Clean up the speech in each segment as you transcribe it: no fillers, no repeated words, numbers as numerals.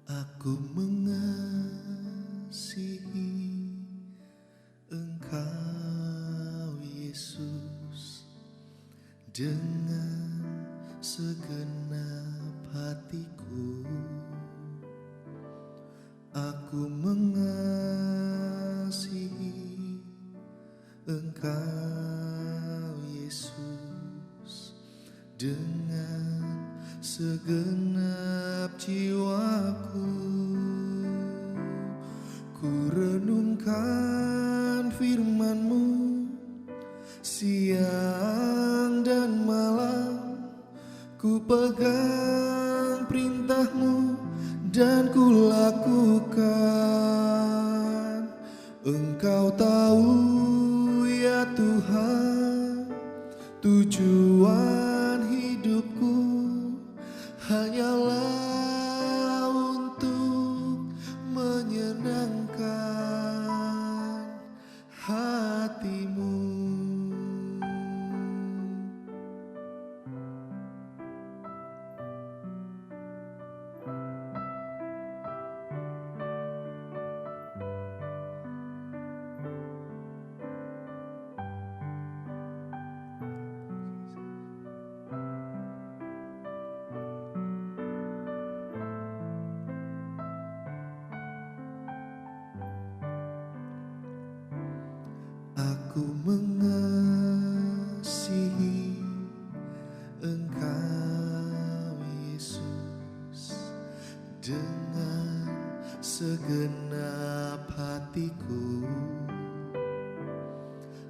Aku mengasihi Engkau Yesus dengan segenap hatiku. Aku mengasihi Engkau Yesus dengan segenap jiwaku. Ku renungkan firman-Mu siang dan malam, ku pegang perintah-Mu dan ku lakukan. Engkau tahu ya Tuhan, tujuan hidupku hanyalah untuk menyenangkan hati-Mu. Aku mengasihi Engkau Yesus dengan segenap hatiku.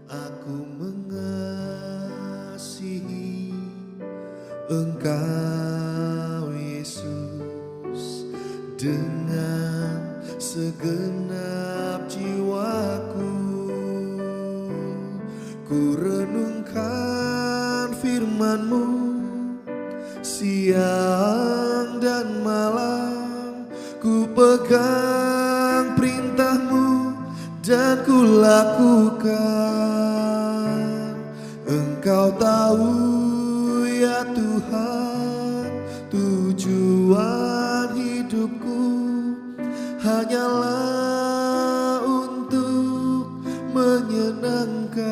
Aku mengasihi Engkau Yesus dengan segenap jiwaku. Ku renungkan firman-Mu siang dan malam, ku pegang perintah-Mu dan ku lakukan. Engkau tahu ya Tuhan, tujuan hidupku hanyalah untuk menyenangkan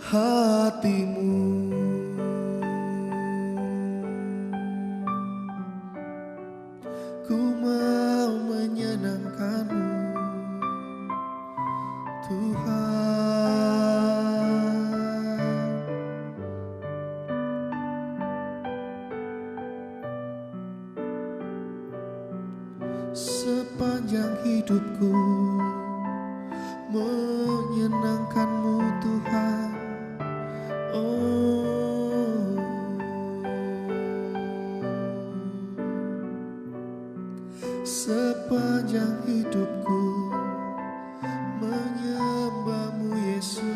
hati-Mu. Ku mau menyenangkan-Mu Tuhan. Sepanjang hidupku menyenangkan-Mu Tuhan. Oh, sepanjang hidupku menyembah-Mu Yesus.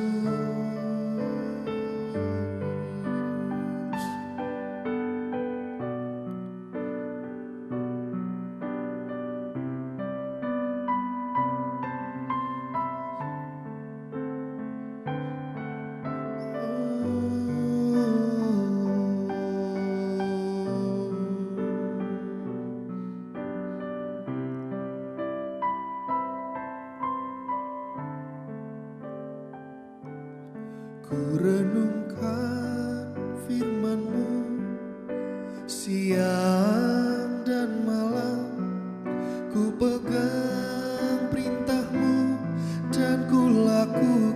Ku renungkan firman-Mu siang dan malam, ku pegang perintah-Mu dan ku lakukan.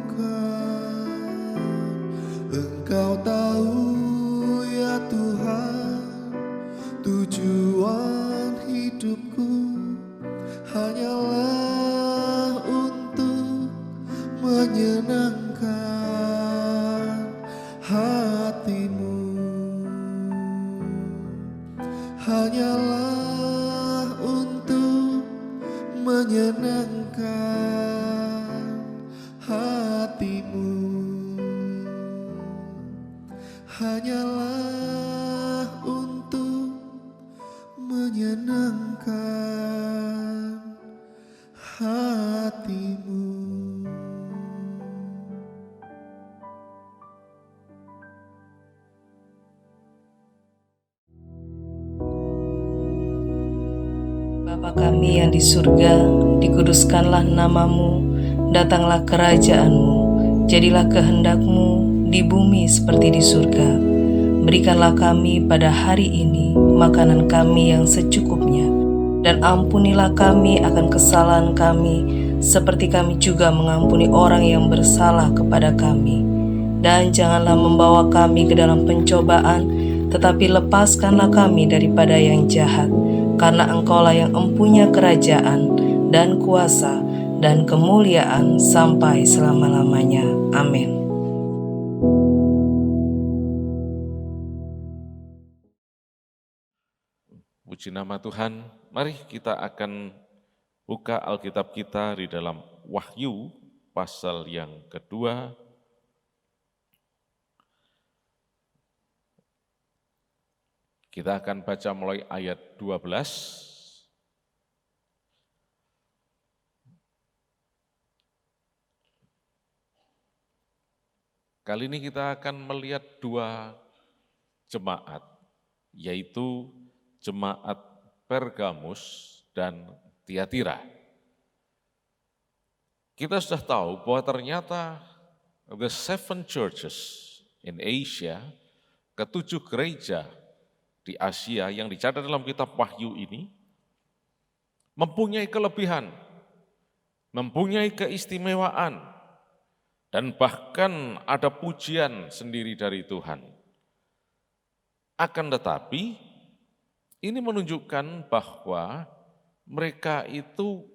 Engkau tahu ya Tuhan, tujuan hidupku hanyalah untuk menyenangkan hati-Mu. Hanyalah untuk menyenangkan hati-Mu. Hanyalah untuk menyenangkan hatimu. Bapa kami yang di surga, dikuduskanlah namamu, datanglah kerajaan-Mu, jadilah kehendak-Mu di bumi seperti di surga. Berikanlah kami pada hari ini makanan kami yang secukupnya, dan ampunilah kami akan kesalahan kami, seperti kami juga mengampuni orang yang bersalah kepada kami. Dan janganlah membawa kami ke dalam pencobaan, tetapi lepaskanlah kami daripada yang jahat. Karena Engkaulah yang empunya kerajaan dan kuasa dan kemuliaan sampai selama-lamanya. Amin. Puji nama Tuhan, mari kita akan buka Alkitab kita di dalam Wahyu pasal yang kedua. Kita akan baca mulai ayat 12. Kali ini kita akan melihat dua jemaat, yaitu jemaat Pergamus dan Tiatira. Kita sudah tahu bahwa ternyata the seven churches in Asia, ketujuh gereja di Asia yang dicatat dalam kitab Wahyu ini, mempunyai kelebihan, mempunyai keistimewaan, dan bahkan ada pujian sendiri dari Tuhan. Akan tetapi, ini menunjukkan bahwa mereka itu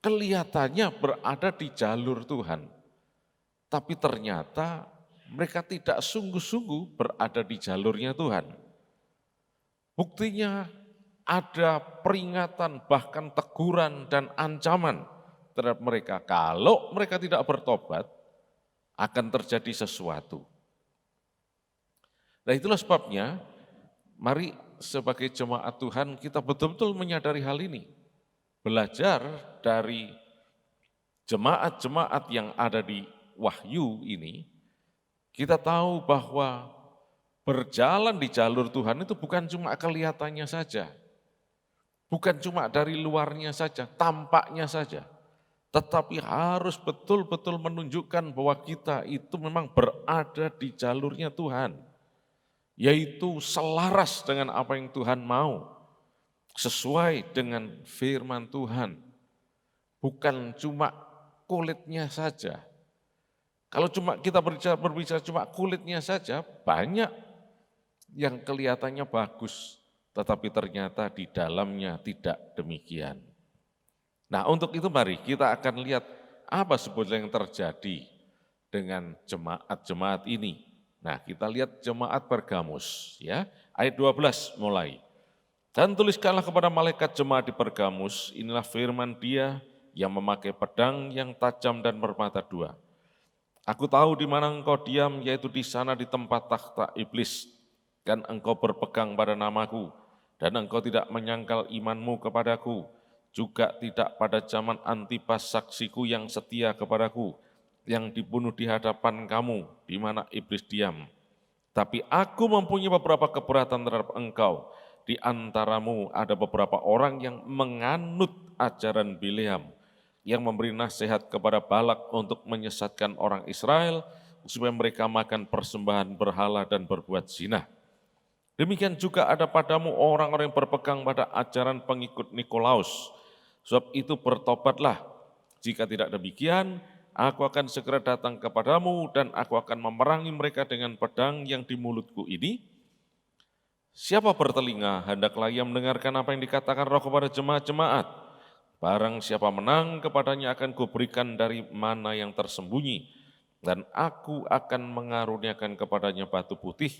kelihatannya berada di jalur Tuhan, tapi ternyata mereka tidak sungguh-sungguh berada di jalurnya Tuhan. Buktinya ada peringatan, bahkan teguran dan ancaman terhadap mereka. Kalau mereka tidak bertobat, akan terjadi sesuatu. Nah itulah sebabnya, mari sebagai jemaat Tuhan kita betul-betul menyadari hal ini. Belajar dari jemaat-jemaat yang ada di Wahyu ini, kita tahu bahwa berjalan di jalur Tuhan itu bukan cuma kelihatannya saja, bukan cuma dari luarnya saja, tampaknya saja, tetapi harus betul-betul menunjukkan bahwa kita itu memang berada di jalurnya Tuhan, yaitu selaras dengan apa yang Tuhan mau, sesuai dengan firman Tuhan, bukan cuma kulitnya saja. Kalau cuma kita berbicara cuma kulitnya saja, banyak yang kelihatannya bagus, tetapi ternyata di dalamnya tidak demikian. Nah untuk itu mari kita akan lihat apa sebetulnya yang terjadi dengan jemaat-jemaat ini. Nah kita lihat jemaat Pergamus ya, ayat 12 mulai. Dan tuliskanlah kepada malaikat jemaat di Pergamus, inilah firman Dia yang memakai pedang yang tajam dan bermata dua. Aku tahu di mana engkau diam, yaitu di sana di tempat takhta iblis, dan engkau berpegang pada namaku, dan engkau tidak menyangkal imanmu kepadaku, juga tidak pada zaman Antipas saksiku yang setia kepadaku, yang dibunuh di hadapan kamu, di mana iblis diam. Tapi aku mempunyai beberapa keberatan terhadap engkau. Di antaramu ada beberapa orang yang menganut ajaran Bileam, yang memberi nasihat kepada Balak untuk menyesatkan orang Israel, supaya mereka makan persembahan berhala dan berbuat zina. Demikian juga ada padamu orang-orang yang berpegang pada ajaran pengikut Nikolaus. Sebab itu bertobatlah, jika tidak demikian, aku akan segera datang kepadamu dan aku akan memerangi mereka dengan pedang yang di mulutku ini. Siapa bertelinga, hendaklah ia mendengarkan apa yang dikatakan Roh kepada jemaat-jemaat. Barang siapa menang, kepadanya akan kuberikan dari mana yang tersembunyi, dan aku akan mengaruniakan kepadanya batu putih,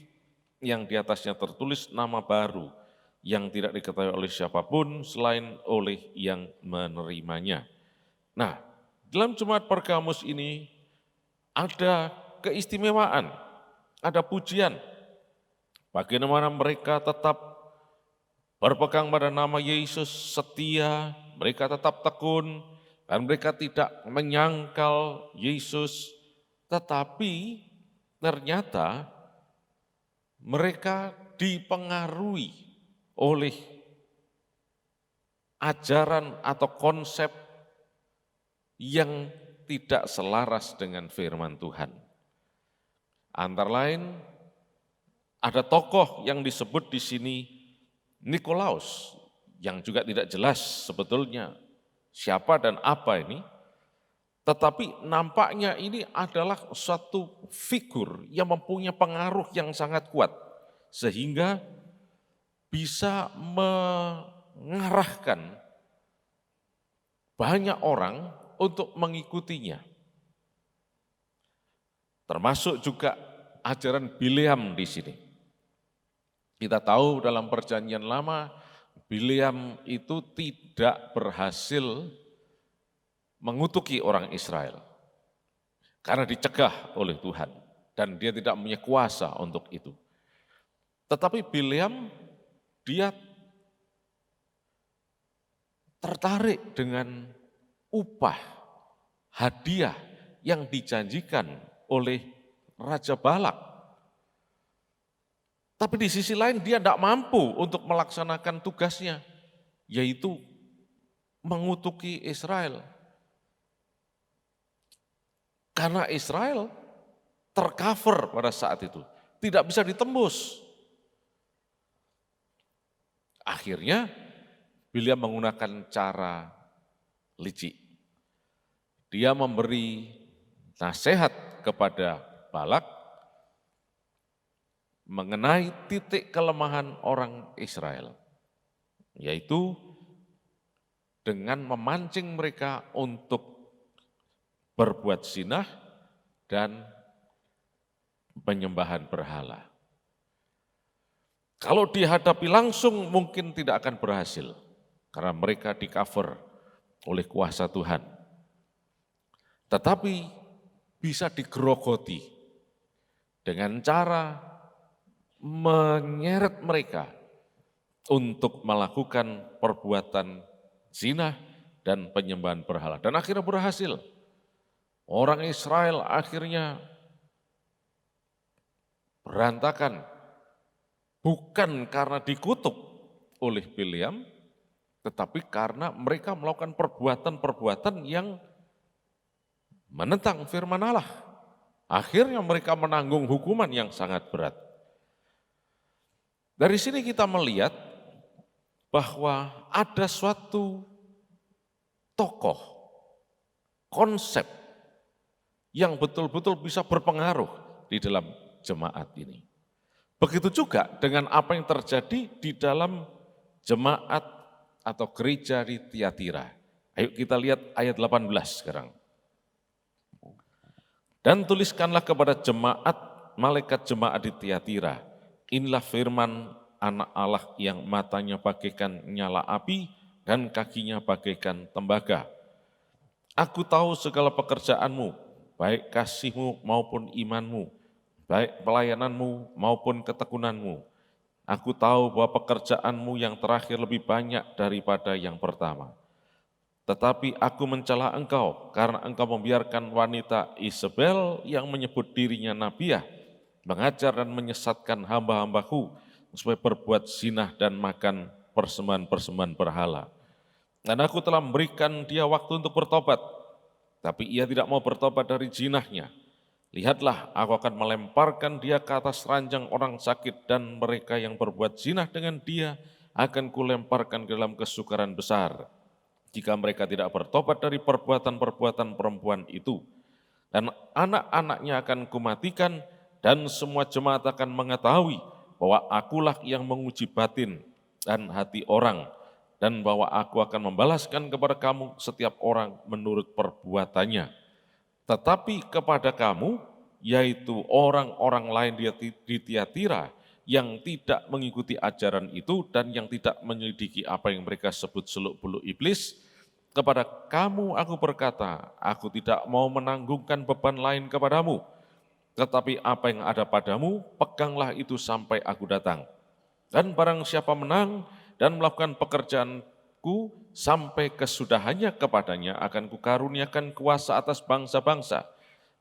yang di atasnya tertulis nama baru, yang tidak diketahui oleh siapapun selain oleh yang menerimanya. Nah, dalam jemaat Pergamus ini ada keistimewaan, ada pujian. Bagaimana mereka tetap berpegang pada nama Yesus, setia, mereka tetap tekun, dan mereka tidak menyangkal Yesus, tetapi ternyata mereka dipengaruhi oleh ajaran atau konsep yang tidak selaras dengan firman Tuhan. Antara lain, ada tokoh yang disebut di sini Nikolaus, yang juga tidak jelas sebetulnya siapa dan apa ini, tetapi nampaknya ini adalah suatu figur yang mempunyai pengaruh yang sangat kuat, sehingga bisa mengarahkan banyak orang untuk mengikutinya. Termasuk juga ajaran Bileam di sini. Kita tahu dalam Perjanjian Lama, Bileam itu tidak berhasil mengutuki orang Israel karena dicegah oleh Tuhan dan dia tidak punya kuasa untuk itu. Tetapi Bileam dia tertarik dengan upah, hadiah yang dijanjikan oleh Raja Balak. Tapi di sisi lain dia tidak mampu untuk melaksanakan tugasnya, yaitu mengutuki Israel. Karena Israel tercover pada saat itu, tidak bisa ditembus. Akhirnya Bileam menggunakan cara licik. Dia memberi nasihat kepada Balak mengenai titik kelemahan orang Israel, yaitu dengan memancing mereka untuk berbuat zinah dan penyembahan berhala. Kalau dihadapi langsung mungkin tidak akan berhasil, karena mereka di-cover oleh kuasa Tuhan. Tetapi bisa digerogoti dengan cara menyeret mereka untuk melakukan perbuatan zina dan penyembahan berhala. Dan akhirnya berhasil. Orang Israel akhirnya berantakan, bukan karena dikutuk oleh Bileam, tetapi karena mereka melakukan perbuatan-perbuatan yang menentang firman Allah. Akhirnya mereka menanggung hukuman yang sangat berat. Dari sini kita melihat bahwa ada suatu tokoh, konsep yang betul-betul bisa berpengaruh di dalam jemaat ini. Begitu juga dengan apa yang terjadi di dalam jemaat atau gereja di Tiatira. Ayo kita lihat ayat 18 sekarang. Dan tuliskanlah kepada jemaat, malaikat jemaat di Tiatira, inilah firman anak Allah yang matanya bagaikan nyala api dan kakinya bagaikan tembaga. Aku tahu segala pekerjaanmu, baik kasihmu maupun imanmu, baik pelayananmu maupun ketekunanmu. Aku tahu bahwa pekerjaanmu yang terakhir lebih banyak daripada yang pertama. Tetapi aku mencela engkau karena engkau membiarkan wanita Isabel yang menyebut dirinya nabiah, mengajar dan menyesatkan hamba-hambaku supaya berbuat zinah dan makan persembahan-persembahan berhala. Dan aku telah memberikan dia waktu untuk bertobat, tapi ia tidak mau bertobat dari zinahnya. Lihatlah, aku akan melemparkan dia ke atas ranjang orang sakit dan mereka yang berbuat zinah dengan dia akan kulemparkan ke dalam kesukaran besar. Jika mereka tidak bertobat dari perbuatan-perbuatan perempuan itu. Dan anak-anaknya akan kumatikan dan semua jemaat akan mengetahui bahwa akulah yang menguji batin dan hati orang. Dan bahwa aku akan membalaskan kepada kamu setiap orang menurut perbuatannya. Tetapi kepada kamu, yaitu orang-orang lain di Tiatira yang tidak mengikuti ajaran itu dan yang tidak menyelidiki apa yang mereka sebut seluk-beluk iblis, kepada kamu aku berkata, aku tidak mau menanggungkan beban lain kepadamu, tetapi apa yang ada padamu, peganglah itu sampai aku datang. Dan barang siapa menang, dan melakukan pekerjaanku sampai kesudahannya kepadanya akan kukaruniakan kuasa atas bangsa-bangsa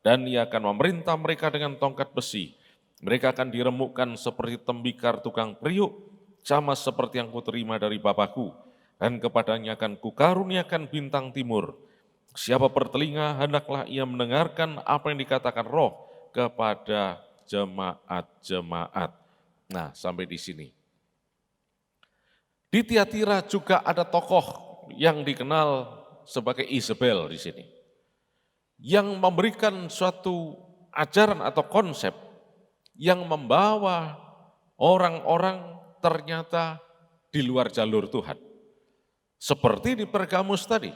dan ia akan memerintah mereka dengan tongkat besi. Mereka akan diremukkan seperti tembikar tukang periuk, sama seperti yang kuterima dari Bapakku, dan kepadanya akan kukaruniakan bintang timur. Siapa bertelinga, hendaklah ia mendengarkan apa yang dikatakan Roh kepada jemaat-jemaat. Nah, sampai di sini. Di Tiatira juga ada tokoh yang dikenal sebagai Isabel di sini, yang memberikan suatu ajaran atau konsep yang membawa orang-orang ternyata di luar jalur Tuhan. Seperti di Pergamus tadi,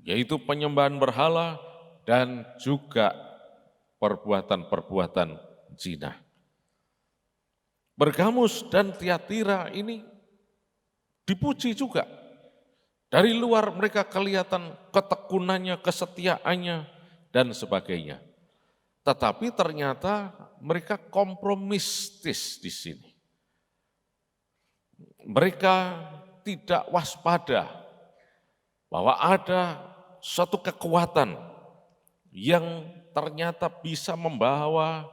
yaitu penyembahan berhala dan juga perbuatan-perbuatan zina. Pergamus dan Tiatira ini dipuji juga. Dari luar mereka kelihatan ketekunannya, kesetiaannya, dan sebagainya. Tetapi ternyata mereka kompromistis di sini. Mereka tidak waspada bahwa ada suatu kekuatan yang ternyata bisa membawa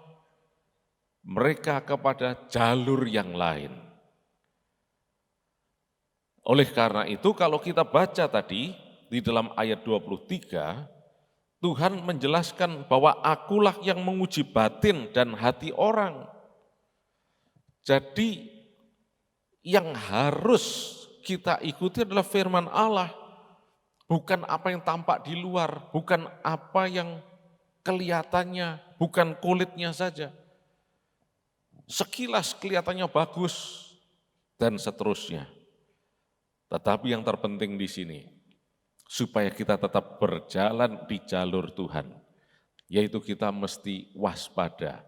mereka kepada jalur yang lain. Oleh karena itu kalau kita baca tadi di dalam ayat 23, Tuhan menjelaskan bahwa akulah yang menguji batin dan hati orang. Jadi yang harus kita ikuti adalah firman Allah. Bukan apa yang tampak di luar, bukan apa yang kelihatannya, bukan kulitnya saja. Sekilas kelihatannya bagus dan seterusnya. Tetapi yang terpenting di sini, supaya kita tetap berjalan di jalur Tuhan, yaitu kita mesti waspada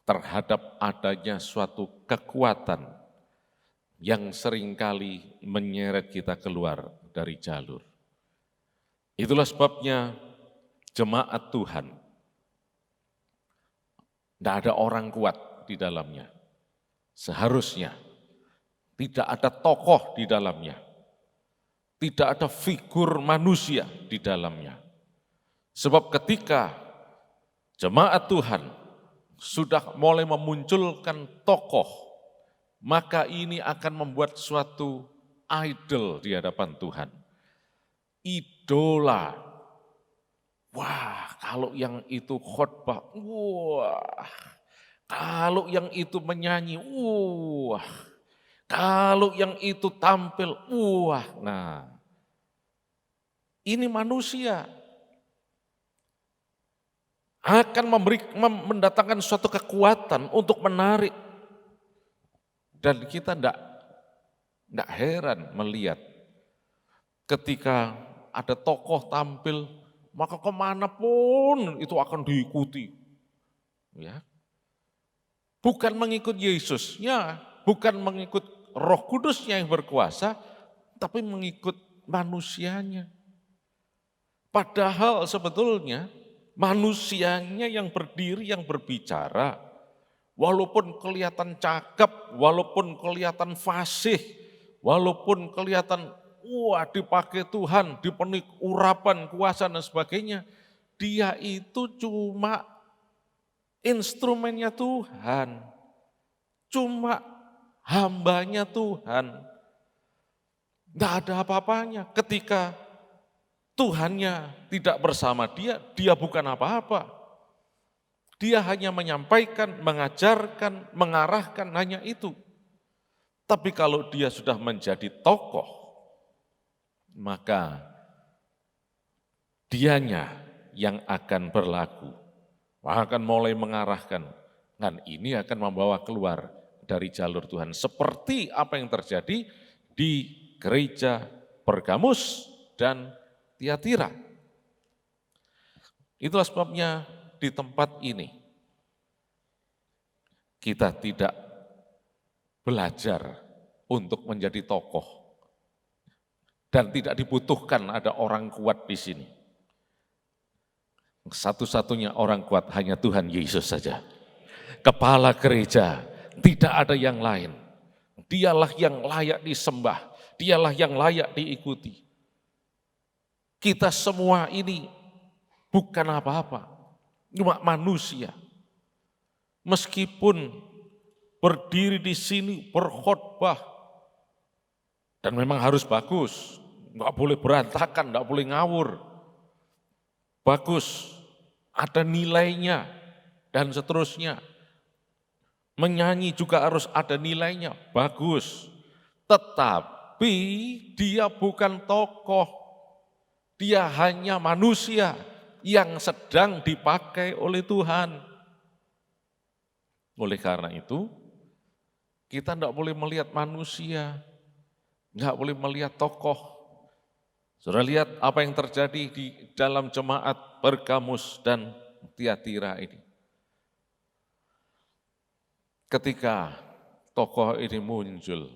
terhadap adanya suatu kekuatan yang seringkali menyeret kita keluar dari jalur. Itulah sebabnya jemaat Tuhan, tidak ada orang kuat di dalamnya. Seharusnya tidak ada tokoh di dalamnya. Tidak ada figur manusia di dalamnya. Sebab ketika jemaat Tuhan sudah mulai memunculkan tokoh, maka ini akan membuat suatu idol di hadapan Tuhan. Idola. Wah, kalau yang itu khotbah, wah. Kalau yang itu menyanyi, wah. Kalau yang itu tampil, wah. Nah, ini manusia akan mendatangkan suatu kekuatan untuk menarik. Dan kita tidak heran melihat ketika ada tokoh tampil, maka kemanapun itu akan diikuti. Ya. Bukan mengikut Yesusnya, bukan mengikut Roh Kudusnya yang berkuasa, tapi mengikut manusianya. Padahal sebetulnya manusianya yang berdiri, yang berbicara, walaupun kelihatan cakep, walaupun kelihatan fasih, walaupun kelihatan wah dipakai Tuhan, dipenuhi urapan, kuasa dan sebagainya, dia itu cuma instrumennya Tuhan, cuma hambanya Tuhan. Tidak ada apa-apanya. Ketika Tuhannya tidak bersama dia, dia bukan apa-apa. Dia hanya menyampaikan, mengajarkan, mengarahkan, hanya itu. Tapi kalau dia sudah menjadi tokoh, maka dianya yang akan berlaku, akan mulai mengarahkan, dan ini akan membawa keluar dari jalur Tuhan. Seperti apa yang terjadi di gereja Pergamus dan Tiatira. Itulah sebabnya di tempat ini kita tidak belajar untuk menjadi tokoh dan tidak dibutuhkan ada orang kuat di sini. Satu-satunya orang kuat hanya Tuhan Yesus saja. Kepala gereja, tidak ada yang lain. Dialah yang layak disembah, dialah yang layak diikuti. Kita semua ini bukan apa-apa, cuma manusia. Meskipun berdiri di sini berkhotbah, dan memang harus bagus, nggak boleh berantakan, nggak boleh ngawur. Bagus, ada nilainya, dan seterusnya. Menyanyi juga harus ada nilainya, bagus. Tetapi dia bukan tokoh, dia hanya manusia yang sedang dipakai oleh Tuhan. Oleh karena itu, kita tidak boleh melihat manusia, nggak boleh melihat tokoh. Sudah lihat apa yang terjadi di dalam jemaat Pergamus dan Tiatira ini. Ketika tokoh ini muncul,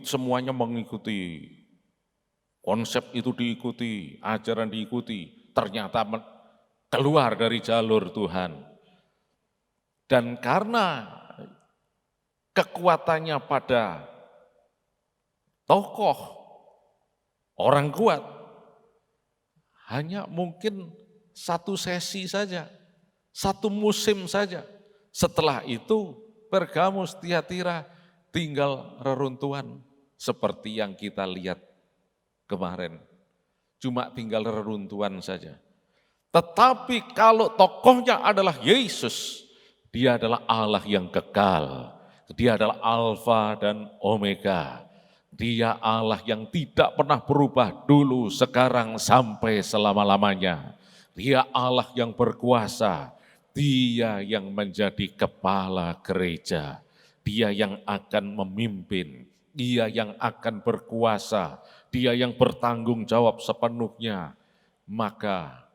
semuanya mengikuti, konsep itu diikuti, ajaran diikuti, ternyata keluar dari jalur Tuhan. Dan karena kekuatannya pada tokoh, orang kuat, hanya mungkin satu sesi saja, satu musim saja. Setelah itu Pergamus, Tiatira tinggal reruntuhan seperti yang kita lihat kemarin. Cuma tinggal reruntuhan saja. Tetapi kalau tokohnya adalah Yesus, dia adalah Allah yang kekal. Dia adalah Alfa dan Omega. Dia Allah yang tidak pernah berubah dulu, sekarang, sampai selama-lamanya. Dia Allah yang berkuasa. Dia yang menjadi kepala gereja. Dia yang akan memimpin. Dia yang akan berkuasa. Dia yang bertanggung jawab sepenuhnya. Maka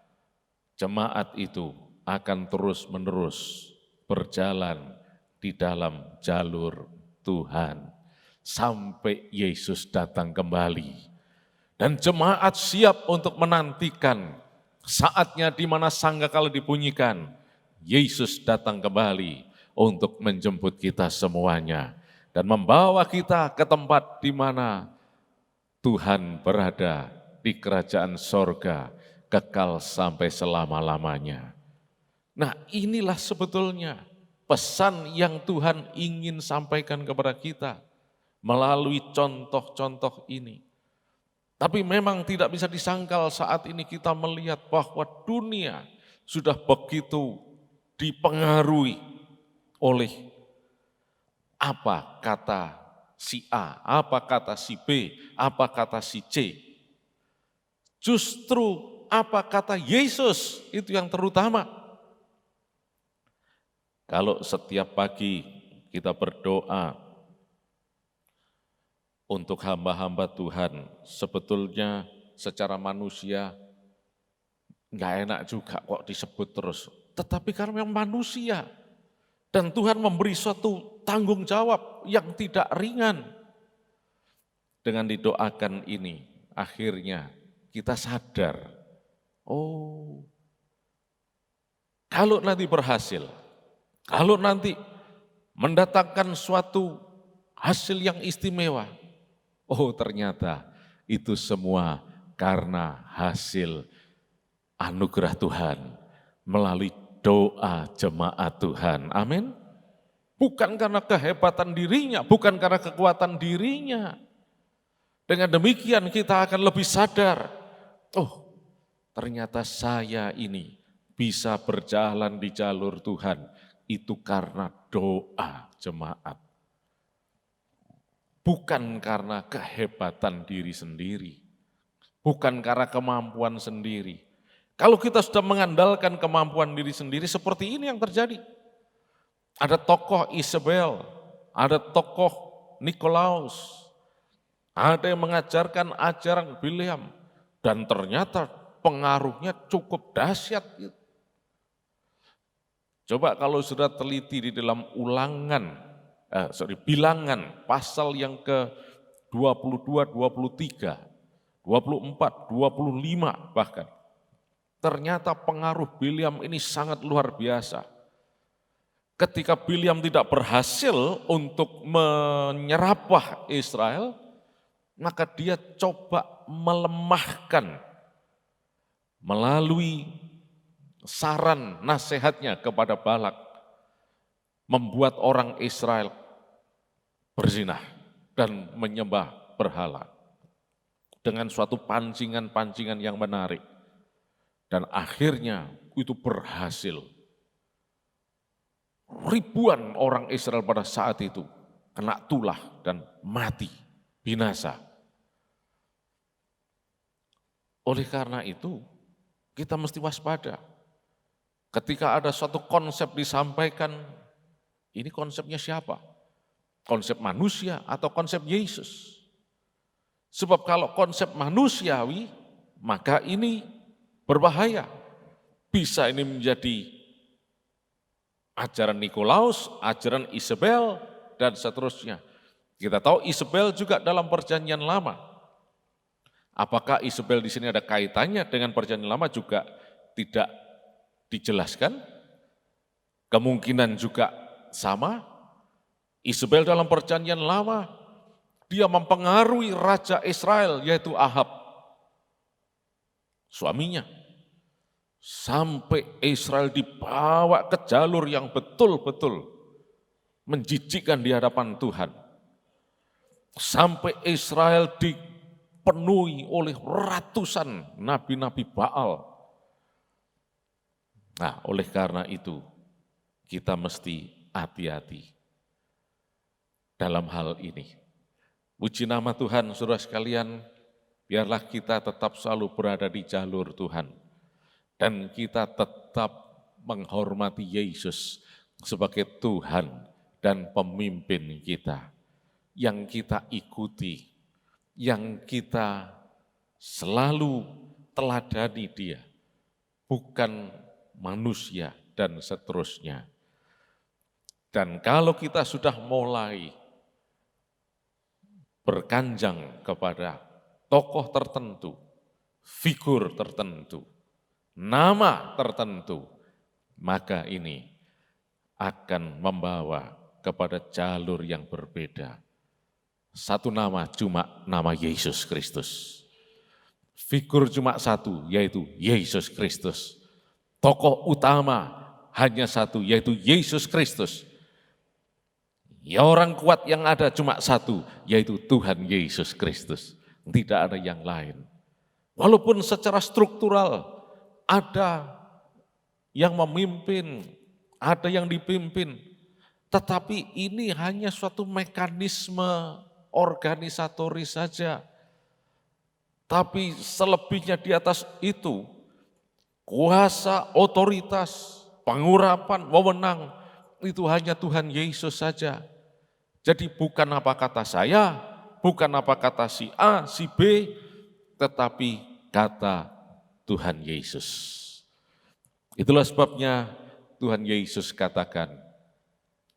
jemaat itu akan terus-menerus berjalan di dalam jalur Tuhan. Sampai Yesus datang kembali. Dan jemaat siap untuk menantikan saatnya di mana sangkakala dibunyikan. Yesus datang kembali untuk menjemput kita semuanya. Dan membawa kita ke tempat di mana Tuhan berada di kerajaan sorga, kekal sampai selama-lamanya. Nah, inilah sebetulnya pesan yang Tuhan ingin sampaikan kepada kita melalui contoh-contoh ini. Tapi memang tidak bisa disangkal saat ini kita melihat bahwa dunia sudah begitu dipengaruhi oleh apa kata si A, apa kata si B, apa kata si C. Justru apa kata Yesus itu yang terutama. Kalau setiap pagi kita berdoa untuk hamba-hamba Tuhan, sebetulnya secara manusia nggak enak juga kok disebut terus. Tetapi karena memang manusia dan Tuhan memberi suatu tanggung jawab yang tidak ringan. Dengan didoakan ini, akhirnya kita sadar, oh, kalau nanti berhasil, kalau nanti mendatangkan suatu hasil yang istimewa, oh ternyata itu semua karena hasil anugerah Tuhan melalui doa jemaat Tuhan. Amin. Bukan karena kehebatan dirinya, bukan karena kekuatan dirinya. Dengan demikian kita akan lebih sadar, oh ternyata saya ini bisa berjalan di jalur Tuhan, itu karena doa jemaat. Bukan karena kehebatan diri sendiri, bukan karena kemampuan sendiri. Kalau kita sudah mengandalkan kemampuan diri sendiri, seperti ini yang terjadi. Ada tokoh Isabel, ada tokoh Nikolaus, ada yang mengajarkan ajaran William, dan ternyata pengaruhnya cukup dahsyat. Coba kalau sudah teliti di dalam bilangan pasal yang ke-22, 23, 24, 25 bahkan. Ternyata pengaruh William ini sangat luar biasa. ketika Bileam tidak berhasil untuk menyerapah Israel, maka dia coba melemahkan melalui saran nasihatnya kepada Balak, membuat orang Israel berzinah dan menyembah berhala dengan suatu pancingan-pancingan yang menarik. Dan akhirnya itu berhasil. Ribuan orang Israel pada saat itu kena tulah dan mati, binasa. Oleh karena itu, kita mesti waspada. Ketika ada suatu konsep disampaikan, ini konsepnya siapa? Konsep manusia atau konsep Yesus? Sebab kalau konsep manusiawi, maka ini berbahaya. Bisa ini menjadi ajaran Nikolaus, ajaran Isabel, dan seterusnya. Kita tahu Isabel juga dalam Perjanjian Lama. Apakah Isabel di sini ada kaitannya dengan Perjanjian Lama juga tidak dijelaskan? Kemungkinan juga sama. Isabel dalam Perjanjian Lama, dia mempengaruhi Raja Israel yaitu Ahab, suaminya. Sampai Israel dibawa ke jalur yang betul-betul menjijikkan di hadapan Tuhan. Sampai Israel dipenuhi oleh ratusan nabi-nabi Baal. Nah, oleh karena itu kita mesti hati-hati dalam hal ini. Puji nama Tuhan, saudara sekalian, biarlah kita tetap selalu berada di jalur Tuhan. Dan kita tetap menghormati Yesus sebagai Tuhan dan pemimpin kita. Yang kita ikuti, yang kita selalu teladani dia. Bukan manusia dan seterusnya. Dan kalau kita sudah mulai berkanjang kepada tokoh tertentu, figur tertentu, nama tertentu, maka ini akan membawa kepada jalur yang berbeda. Satu nama cuma nama Yesus Kristus. Figur cuma satu, yaitu Yesus Kristus. Tokoh utama hanya satu, yaitu Yesus Kristus. Ya, orang kuat yang ada cuma satu, yaitu Tuhan Yesus Kristus. Tidak ada yang lain. Walaupun secara struktural ada yang memimpin, ada yang dipimpin, tetapi ini hanya suatu mekanisme organisatoris saja. Tapi selebihnya di atas itu, kuasa, otoritas, pengurapan, wewenang, itu hanya Tuhan Yesus saja. Jadi bukan apa kata saya, bukan apa kata si A, si B, tetapi kata Tuhan Yesus. Itulah sebabnya Tuhan Yesus katakan,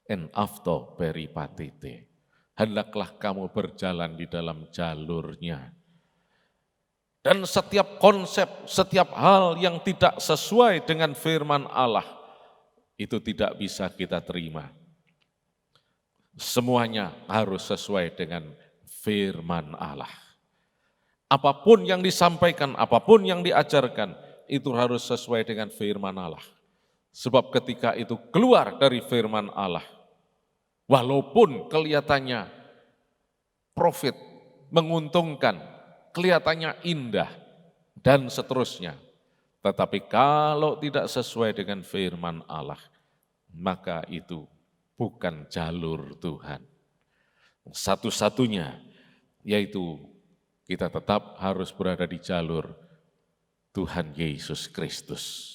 en afto peripatite, hendaklah kamu berjalan di dalam jalurnya. Dan setiap konsep, setiap hal yang tidak sesuai dengan firman Allah, itu tidak bisa kita terima. Semuanya harus sesuai dengan firman Allah. Apapun yang disampaikan, apapun yang diajarkan, itu harus sesuai dengan firman Allah. Sebab ketika itu keluar dari firman Allah, walaupun kelihatannya profit, menguntungkan, kelihatannya indah, dan seterusnya, tetapi kalau tidak sesuai dengan firman Allah, maka itu bukan jalur Tuhan. Satu-satunya yaitu kita tetap harus berada di jalur Tuhan Yesus Kristus.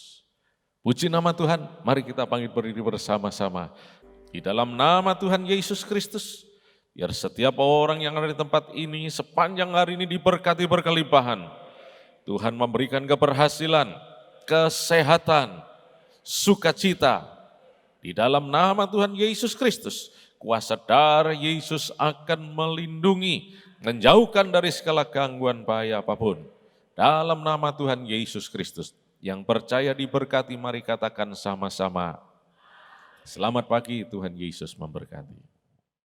Puji nama Tuhan, mari kita panggil berdiri bersama-sama. Di dalam nama Tuhan Yesus Kristus, biar setiap orang yang ada di tempat ini sepanjang hari ini diberkati berkelimpahan. Tuhan memberikan keberhasilan, kesehatan, sukacita. Di dalam nama Tuhan Yesus Kristus, kuasa darah Yesus akan melindungi, menjauhkan dari segala gangguan bahaya apapun. Dalam nama Tuhan Yesus Kristus, yang percaya diberkati, mari katakan sama-sama. Selamat pagi, Tuhan Yesus memberkati.